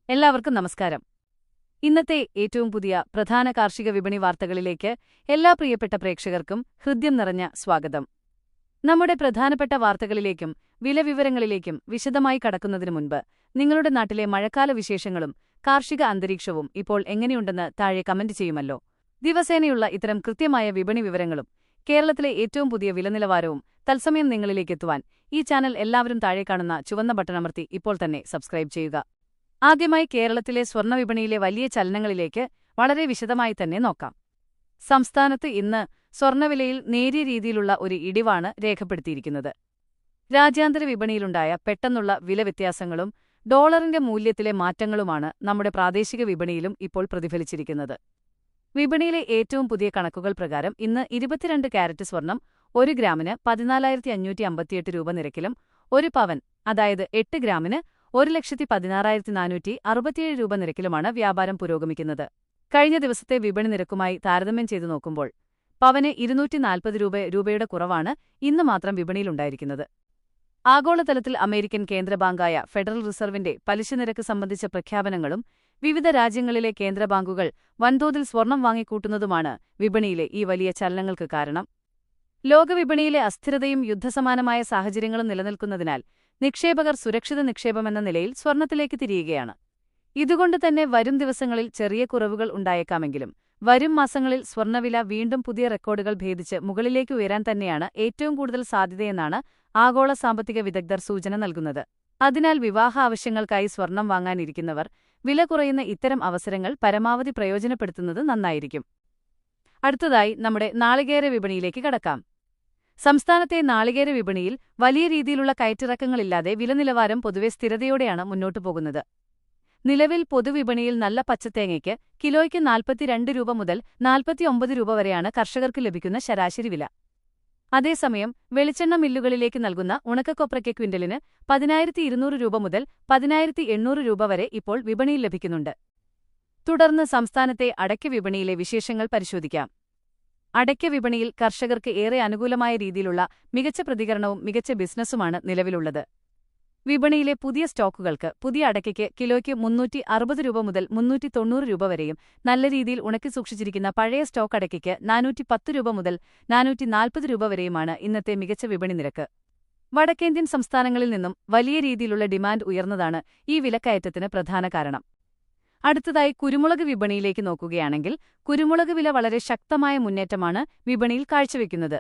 എല്ലാവർക്കും നമസ്കാരം. ഇന്നത്തെ ഏറ്റവും പുതിയ പ്രധാന കാർഷിക വിപണി വാർത്തകളിലേക്ക് എല്ലാ പ്രിയപ്പെട്ട പ്രേക്ഷകർക്കും ഹൃദ്യം നിറഞ്ഞ സ്വാഗതം. നമ്മുടെ പ്രധാനപ്പെട്ട വാർത്തകളിലേക്കും വിലവിവരങ്ങളിലേക്കും വിശദമായി കടക്കുന്നതിനു മുൻപ് നിങ്ങളുടെ നാട്ടിലെ മഴക്കാല വിശേഷങ്ങളും കാർഷിക അന്തരീക്ഷവും ഇപ്പോൾ എങ്ങനെയുണ്ടെന്ന് താഴെ കമന്റ് ചെയ്യുമല്ലോ. ദിവസേനയുള്ള ഇത്തരം കൃത്യമായ വിപണി വിവരങ്ങളും കേരളത്തിലെ ഏറ്റവും പുതിയ വിലനിലവാരവും തത്സമയം നിങ്ങളിലേക്കെത്തുവാൻ ഈ ചാനൽ എല്ലാവരും താഴെ കാണുന്ന ചുവന്ന ബട്ടണമർത്തി ഇപ്പോൾ തന്നെ സബ്സ്ക്രൈബ് ചെയ്യുക. ആദ്യമായി കേരളത്തിലെ സ്വർണ്ണവിപണിയിലെ വലിയ ചലനങ്ങളിലേക്ക് വളരെ വിശദമായി തന്നെ നോക്കാം. സംസ്ഥാനത്ത് ഇന്ന് സ്വർണ്ണവിലയിൽ നേരിയ രീതിയിലുള്ള ഒരു ഇടിവാണ് രേഖപ്പെടുത്തിയിരിക്കുന്നത്. രാജ്യാന്തര വിപണിയിലുണ്ടായ പെട്ടെന്നുള്ള വില വ്യത്യാസങ്ങളും ഡോളറിന്റെ മൂല്യത്തിലെ മാറ്റങ്ങളുമാണ് നമ്മുടെ പ്രാദേശിക വിപണിയിലും ഇപ്പോൾ പ്രതിഫലിച്ചിരിക്കുന്നത്. വിപണിയിലെ ഏറ്റവും പുതിയ കണക്കുകൾ പ്രകാരം ഇന്ന് 22 കാരറ്റ് സ്വർണം 1 ഗ്രാമിന് 14,558 രൂപ നിരക്കിലും 1 പവൻ അതായത് 8 ഗ്രാമിന് 1,16,467 രൂപ നിരക്കിലുമാണ് വ്യാപാരം പുരോഗമിക്കുന്നത്. കഴിഞ്ഞ ദിവസത്തെ വിപണി നിരക്കുമായി താരതമ്യം ചെയ്തു നോക്കുമ്പോൾ പവന് 240 രൂപയുടെ കുറവാണ് ഇന്ന് മാത്രം വിപണിയിലുണ്ടായിരിക്കുന്നത്. ആഗോളതലത്തിൽ അമേരിക്കൻ കേന്ദ്ര ബാങ്കായ ഫെഡറൽ റിസർവിന്റെ പലിശ നിരക്ക് സംബന്ധിച്ച പ്രഖ്യാപനങ്ങളും വിവിധ രാജ്യങ്ങളിലെ കേന്ദ്ര ബാങ്കുകൾ വൻതോതിൽ സ്വർണം വാങ്ങിക്കൂട്ടുന്നതുമാണ് വിപണിയിലെ ഈ വലിയ ചലനങ്ങൾക്ക് കാരണം. ലോകവിപണിയിലെ അസ്ഥിരതയും യുദ്ധസമാനമായ സാഹചര്യങ്ങളും നിലനിൽക്കുന്നതിനാൽ നിക്ഷേപകർ സുരക്ഷിത നിക്ഷേപമെന്ന നിലയിൽ സ്വർണത്തിലേക്ക് തിരിയുകയാണ്. ഇതുകൊണ്ട് തന്നെ വരും ദിവസങ്ങളിൽ ചെറിയ കുറവുകൾ ഉണ്ടായേക്കാമെങ്കിലും വരും മാസങ്ങളിൽ സ്വർണ്ണവില വീണ്ടും പുതിയ റെക്കോർഡുകൾ ഭേദിച്ച് മുകളിലേക്ക് ഉയരാൻ തന്നെയാണ് ഏറ്റവും കൂടുതൽ സാധ്യതയെന്നാണ് ആഗോള സാമ്പത്തിക വിദഗ്ധർ സൂചന നൽകുന്നത്. അതിനാൽ വിവാഹ ആവശ്യങ്ങൾക്കായി സ്വർണം വാങ്ങാനിരിക്കുന്നവർ വില കുറയുന്ന ഇത്തരം അവസരങ്ങൾ പരമാവധി പ്രയോജനപ്പെടുത്തുന്നത് നന്നായിരിക്കും. അടുത്തതായി നമ്മുടെ നാളികേര വിപണിയിലേക്ക് കടക്കാം. സംസ്ഥാനത്തെ നാളികേര വിപണിയിൽ വലിയ രീതിയിലുള്ള കയറ്റിറക്കങ്ങളില്ലാതെ വിലനിലവാരം പൊതുവെ സ്ഥിരതയോടെയാണ് മുന്നോട്ടു പോകുന്നത്. നിലവിൽ പൊതുവിപണിയിൽ നല്ല പച്ചത്തേങ്ങയ്ക്ക് കിലോയ്ക്ക് 42 രൂപ മുതൽ 49 രൂപ വരെയാണ് കർഷകർക്ക് ലഭിക്കുന്ന ശരാശരി വില. അതേസമയം വെളിച്ചെണ്ണ മില്ലുകളിലേക്ക് നൽകുന്ന ഉണക്കക്കൊപ്രയ്ക്ക് ക്വിന്റലിന് 10,200 രൂപ മുതൽ 10,800 രൂപ വരെ ഇപ്പോൾ വിപണിയിൽ ലഭിക്കുന്നുണ്ട്. തുടർന്ന് സംസ്ഥാനത്തെ അടയ്ക്ക വിപണിയിലെ വിശേഷങ്ങൾ പരിശോധിക്കാം. അടയ്ക്ക വിപണിയിൽ കർഷകർക്ക് ഏറെ അനുകൂലമായ രീതിയിലുള്ള മികച്ച പ്രതികരണവും മികച്ച ബിസിനസ്സുമാണ് നിലവിലുള്ളത്. വിപണിയിലെ പുതിയ സ്റ്റോക്കുകൾക്ക് പുതിയ അടയ്ക്കയ്ക്ക് കിലോയ്ക്ക് 360 രൂപ മുതൽ 390 രൂപ വരെയും നല്ല രീതിയിൽ ഉണക്കി സൂക്ഷിച്ചിരിക്കുന്ന പഴയ സ്റ്റോക്ക് അടയ്ക്കയ്ക്ക് 410 രൂപ മുതൽ 440 രൂപ വരെയുമാണ് ഇന്നത്തെ മികച്ച വിപണി നിരക്ക്. വടക്കേന്ത്യൻ സംസ്ഥാനങ്ങളിൽ നിന്നും വലിയ രീതിയിലുള്ള ഡിമാൻഡ് ഉയർന്നതാണ് ഈ വിലക്കയറ്റത്തിന് പ്രധാന കാരണം. അടുത്തതായി കുരുമുളക് വിപണിയിലേക്ക് നോക്കുകയാണെങ്കിൽ കുരുമുളക് വില വളരെ ശക്തമായ മുന്നേറ്റമാണ് വിപണിയിൽ കാഴ്ചവെക്കുന്നത്.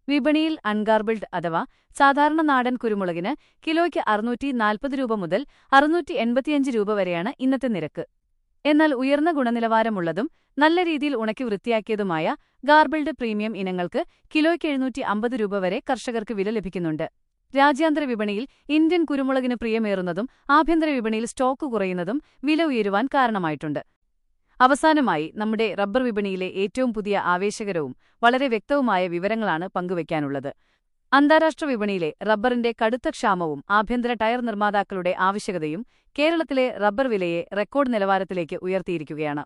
വിപണിയിൽ അൺഗാർബിൾഡ് അഥവാ സാധാരണ നാടൻ കുരുമുളകിന് കിലോയ്ക്ക് 640 രൂപ മുതൽ 685 രൂപ വരെയാണ് ഇന്നത്തെ നിരക്ക്. എന്നാൽ ഉയർന്ന ഗുണനിലവാരമുള്ളതും നല്ല രീതിയിൽ ഉണക്കി വൃത്തിയാക്കിയതുമായ ഗാർബിൾഡ് പ്രീമിയം ഇനങ്ങൾക്ക് കിലോയ്ക്ക് 750 രൂപ വരെ കർഷകർക്ക് വില ലഭിക്കുന്നുണ്ട്. രാജ്യാന്തര വിപണിയിൽ ഇന്ത്യൻ കുരുമുളകിന് പ്രിയമേറുന്നതും ആഭ്യന്തര വിപണിയിൽ സ്റ്റോക്ക് കുറയുന്നതും വില ഉയരുവാൻ കാരണമായിട്ടുണ്ട്. അവസാനമായി നമ്മുടെ റബ്ബർ വിപണിയിലെ ഏറ്റവും പുതിയ ആവേശകരവും വളരെ വ്യക്തവുമായ വിവരങ്ങളാണ് പങ്കുവയ്ക്കാനുള്ളത്. അന്താരാഷ്ട്ര വിപണിയിലെ റബ്ബറിന്റെ കടുത്ത ക്ഷാമവും ആഭ്യന്തര ടയർ നിർമ്മാതാക്കളുടെ ആവശ്യകതയും കേരളത്തിലെ റബ്ബർ വിലയെ റെക്കോർഡ് നിലവാരത്തിലേക്ക് ഉയർത്തിയിരിക്കുകയാണ്.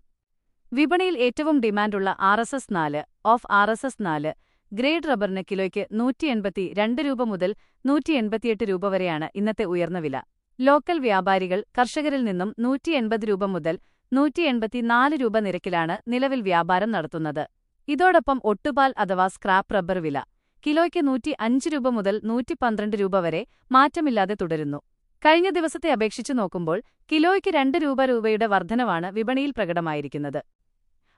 വിപണിയിൽ ഏറ്റവും ഡിമാൻഡുള്ള RSS4 ഗ്രേഡ് റബ്ബറിന് കിലോയ്ക്ക് 182 രൂപ മുതൽ 188 രൂപ വരെയാണ് ഇന്നത്തെ ഉയർന്ന വില. ലോക്കൽ വ്യാപാരികൾ കർഷകരിൽ നിന്നും 180 രൂപ മുതൽ 184 രൂപ നിരക്കിലാണ് നിലവിൽ വ്യാപാരം നടത്തുന്നത്. ഇതോടൊപ്പം ഒട്ടുപാൽ അഥവാ സ്ക്രാപ്പ് റബ്ബർ വില കിലോയ്ക്ക് 105 രൂപ മുതൽ 112 രൂപ വരെ മാറ്റമില്ലാതെ തുടരുന്നു. കഴിഞ്ഞ ദിവസത്തെ അപേക്ഷിച്ചു നോക്കുമ്പോൾ കിലോയ്ക്ക് 2 രൂപയുടെ വർധനവാണ് വിപണിയിൽ പ്രകടമായിരിക്കുന്നത്.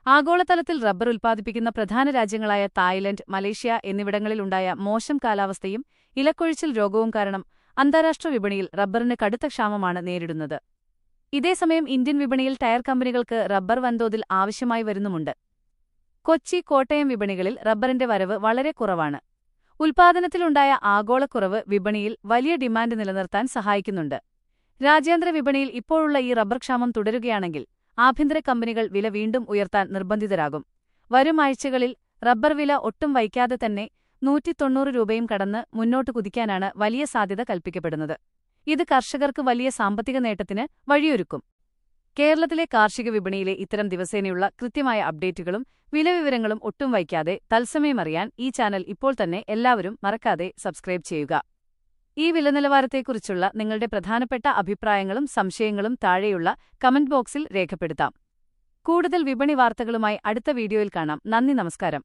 ആഗോളതലത്തിൽ റബ്ബർ ഉൽപ്പാദിപ്പിക്കുന്ന പ്രധാന രാജ്യങ്ങളായ തായ്ലൻഡ്, മലേഷ്യ എന്നിവിടങ്ങളിലുണ്ടായ മോശം കാലാവസ്ഥയും ഇലക്കൊഴിച്ചിൽ രോഗവും കാരണം അന്താരാഷ്ട്ര വിപണിയിൽ റബ്ബറിന് കടുത്ത ക്ഷാമമാണ് നേരിടുന്നത്. ഇതേസമയം ഇന്ത്യൻ വിപണിയിൽ ടയർ കമ്പനികൾക്ക് റബ്ബർ വൻതോതിൽ ആവശ്യമായി വരുന്നുമുണ്ട്. കൊച്ചി, കോട്ടയം വിപണികളിൽ റബ്ബറിന്റെ വരവ് വളരെ കുറവാണ്. ഉൽപ്പാദനത്തിലുണ്ടായ ആഗോളക്കുറവ് വിപണിയിൽ വലിയ ഡിമാൻഡ് നിലനിർത്താൻ സഹായിക്കുന്നുണ്ട്. രാജ്യാന്തര വിപണിയിൽ ഇപ്പോഴുള്ള ഈ റബ്ബർ ക്ഷാമം തുടരുകയാണെങ്കിൽ ആഭ്യന്തര കമ്പനികൾ വില വീണ്ടും ഉയർത്താൻ നിർബന്ധിതരാകും. വരും ആഴ്ചകളിൽ റബ്ബർ വില ഒട്ടും വൈകാതെ തന്നെ 190 രൂപയും കടന്ന് മുന്നോട്ട് കുതിക്കാനാണ് വലിയ സാധ്യത കൽപ്പിക്കപ്പെടുന്നത്. ഇത് കർഷകർക്ക് വലിയ സാമ്പത്തിക നേട്ടത്തിന് വഴിയൊരുക്കും. കേരളത്തിലെ കാർഷിക വിപണിയിലെ ഇത്തരം ദിവസേനയുള്ള കൃത്യമായ അപ്ഡേറ്റുകളും വിലവിവരങ്ങളും ഒട്ടും വൈകാതെ തത്സമയം അറിയാൻ ഈ ചാനൽ ഇപ്പോൾ തന്നെ എല്ലാവരും മറക്കാതെ സബ്സ്ക്രൈബ് ചെയ്യുക. ഈ വിലനിലവാരത്തെക്കുറിച്ചുള്ള നിങ്ങളുടെ പ്രധാനപ്പെട്ട അഭിപ്രായങ്ങളും സംശയങ്ങളും താഴെയുള്ള കമന്റ് ബോക്സിൽ രേഖപ്പെടുത്താം. കൂടുതൽ വിപണി വാർത്തകളുമായി അടുത്ത വീഡിയോയിൽ കാണാം. നന്ദി, നമസ്കാരം.